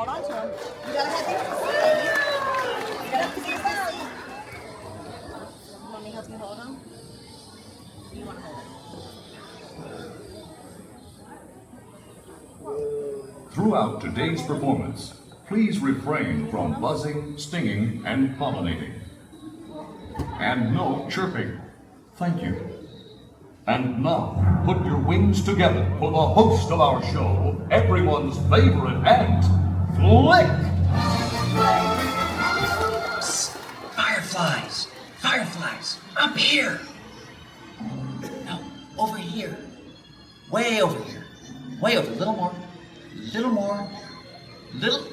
hold on to him. You gotta have these to see. You gotta have these to see. You want me to help you hold him? You want to hold him? Throughout today's performance, please refrain from buzzing, stinging, and pollinating. And no chirping. Thank you. And now, put your wings together for the host of our show, everyone's favorite ant, Flick! Psst. Fireflies! Fireflies! Up here! No, over here. Way over here. Way over. Little more. Little more. Little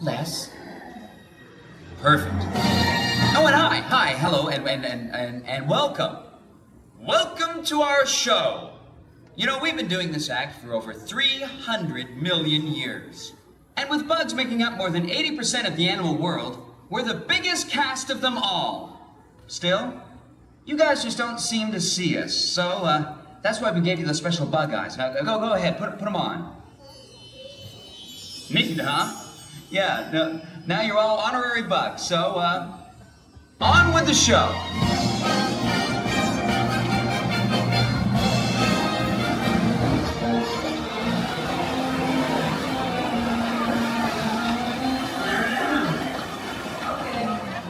less. Perfect. Oh, and hi, hello, and welcome. Welcome to our show. You know, we've been doing this act for over 300 million years. And with bugs making up more than 80% of the animal world, we're the biggest cast of them all. Still, you guys just don't seem to see us, so that's why we gave you the special bug eyes. Now, go ahead, put them on. Neat, huh? Yeah, no, now you're all honorary bugs, so, on with the show.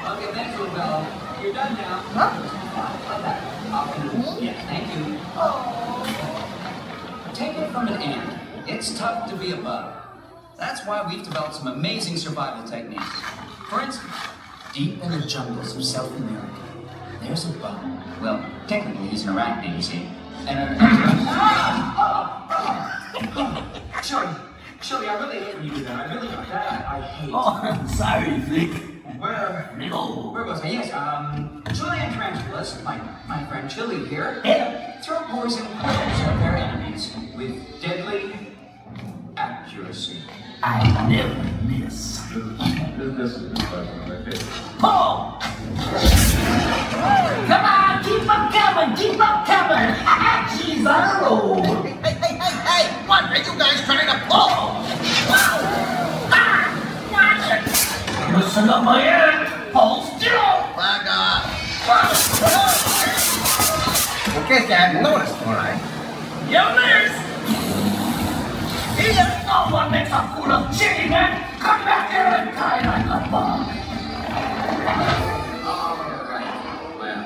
Okay, thanks, little fellow. You're done now. Huh? Yeah, thank you. Take it from an ant. It's tough to be a bug. That's why we've developed some amazing survival techniques. For instance, deep in the jungles of South America, there's a bug. Well, technically he's an arachnid, you see. And Shelly, I really hate when you do that. I really I hate. Oh, I'm sorry, Flick. Where was I? Yes, Chilean tarantulas, my friend Chili here, throw poison pills at their enemies with deadly accuracy. I never miss. Oh! Come on, keep up coming! She's on a roll! Hey! What are you guys trying to pull? Watch it! Listen up, my hand! Hold still! Back off! I guess you hadn't noticed, all right? Young ladies! Here, no one makes a fool of Chili, man! Come back here and die like a bug! Alright, well,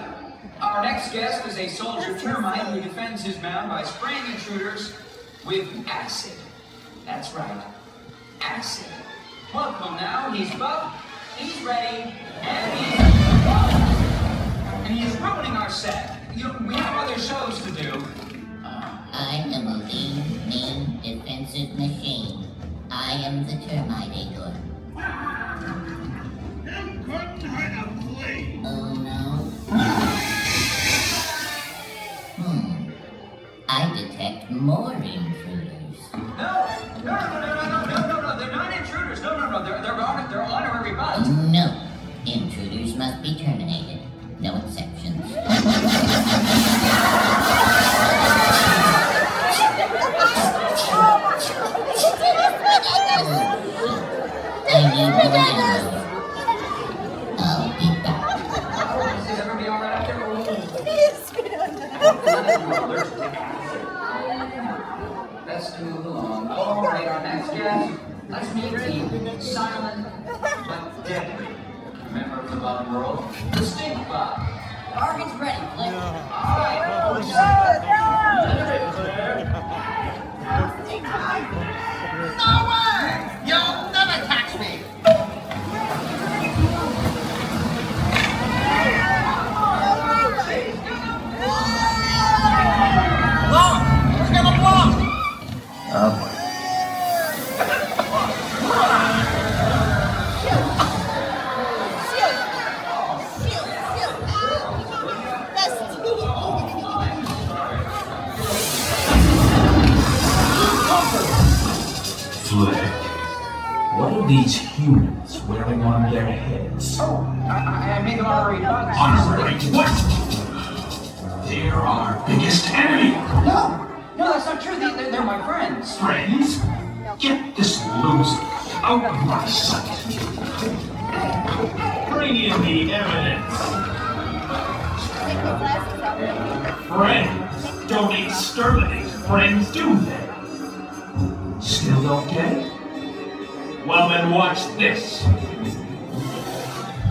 our next guest is a soldier termite who defends his mound by spraying intruders with acid. That's right, acid. Welcome now, he's buff, he's ready, and he's ruining our set. You know, we have other shows to do. I am a lean, mean, defensive machine. I am the Terminator. Oh no. I detect more intruders. No, they're not intruders. No, they're honorary bugs. No. Intruders must be terminated. No exceptions. I need more ammo. I'll be back. Is everybody all right out there? Let's move along. All right, our next guest. Let's meet the silent but deadly member of the bug world, the stink bug. Target's ready, Flick. All right. No way! You'll never catch me! Blow! Who's gonna blow? Oh, boy. Flick, what are these humans wearing on their heads? Oh, I made them honorary bugs. Honorary what? They're our biggest enemy. No, that's not true. They're my friends. Friends? Get this loser. Out of my sight! Bring in the evidence! Take the glasses out. Friends don't exterminate friends, do they? Still don't get it? Well then watch this.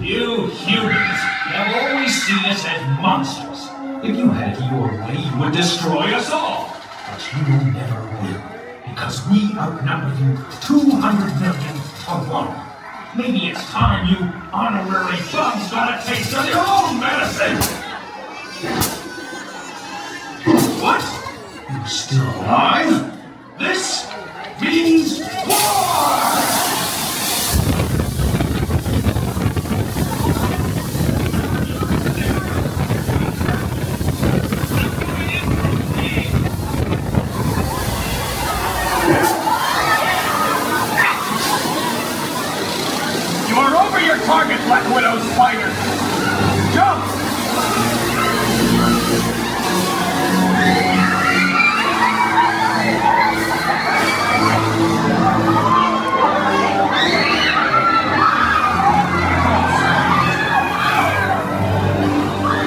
You humans have always seen us as monsters. If you had it your way, you would destroy us all. But you never will, because we outnumber you 200 million to 1. Maybe it's time you honorary bugs got a taste of your own medicine! What? You're still alive? This means war! You are over your target, Black Widow Spider! Jump!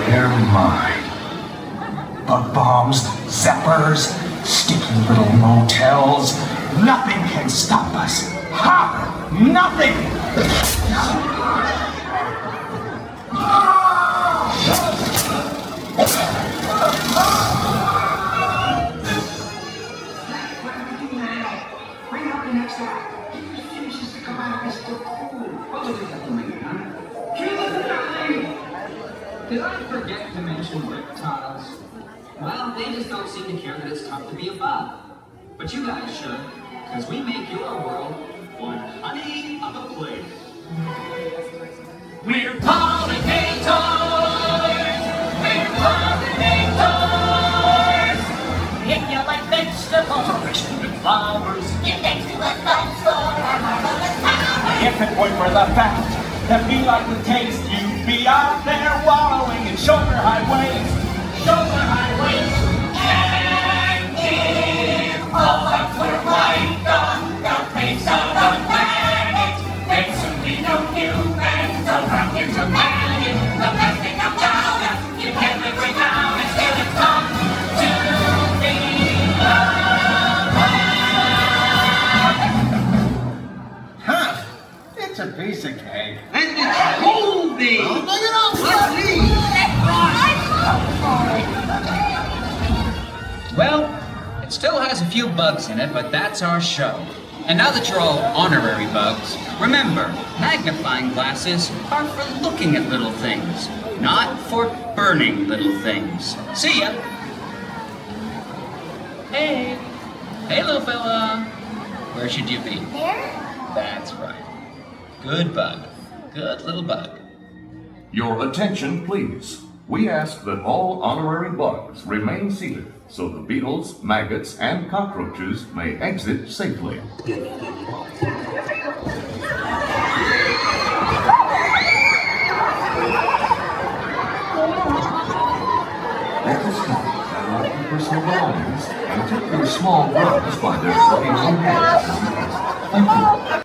They're mine. Bug bombs, zappers, sticky little motels. Nothing can stop us. Ha! Nothing! Did I forget to mention reptiles? Well, they just don't seem to care that it's tough to be a bug. But you guys should, because we make your world one honey of a plate. We're pollinators! We're pollinators! If you like vegetables And flowers. get next to a fun store or marvelous power. If it weren't for the fact that we like the taste, you'd be out there wallowing in sugar highways. Sugar highways and give all up we're white on the face of the planet. Then soon we know humans around here to manage the best thing about us. You can live without it, still it's come to be Huh? It's a piece of cake. And it's moldy! Look it up, please! Well, it still has a few bugs in it, but that's our show. And now that you're all honorary bugs, remember, magnifying glasses are for looking at little things, not for burning little things. See ya! Hey! Hey, little fella! Where should you be? there. That's right. Good bug. Good little bug. Your attention, please. We ask that all honorary bugs remain seated so the beetles, maggots, and cockroaches may exit safely. At this time, I want your personal belongings and take your small grubs by their lucky little hands. Thank you.